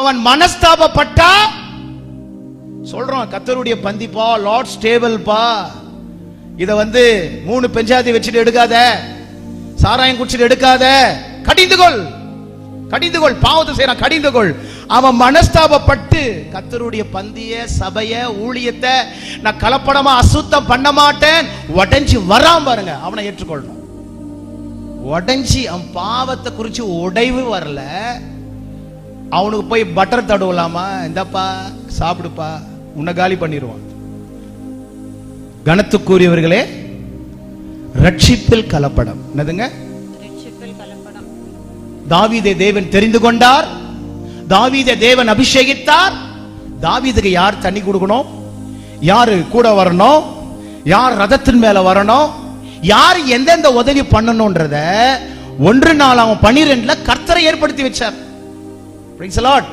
அவன் மனஸ்தாபப்பட்டா சொல்றான், கர்த்தருடைய பந்திப்பா, லார்ட்ஸ் டேபிள்பா, இத 3 பெஞ்சாதி வச்சுட்டு எடுக்காத, சாராயம் குடிச்சிட்டு எடுக்காத, கடிந்துகொள், பாவத்தை செய்யறான், கடிந்துகொள். அவன் மனஸ்தாபப்பட்டு கர்த்தருடைய பந்திய, சபைய, ஊழியத்தை நான் கலப்படமா அசுத்தம் பண்ண மாட்டேன் உடைஞ்சி வராம பாருங்க, அவனை ஏற்றுக்கொள்ளணும். உடைஞ்சி அவன் பாவத்தை குறிச்சு உடைவு வரல, அவனுக்கு போய் பட்டர் தடவலாமா, இந்தப்பா சாப்பிடுப்பா, உன்னை காலி பண்ணிடுவான். கனத்துக்குரியவர்களே, ரட்சிப்பில் கலப்படம். என்னதுங்க? தாவீதை தேவன் தெரிந்து கொண்டார், தாவீதை தேவன் அபிஷேகித்தார். தாவீதுக்கு யார் தண்ணி கொடுக்கணும், யாரு கூட வரணும், யார் ரதத்தின் மேல வரணும், யார் எந்தெந்த உதவி பண்ணணும்ன்றத 1 நாளாகமம் 12 கர்த்தரை ஏற்படுத்தி வச்சார். Praise the Lord.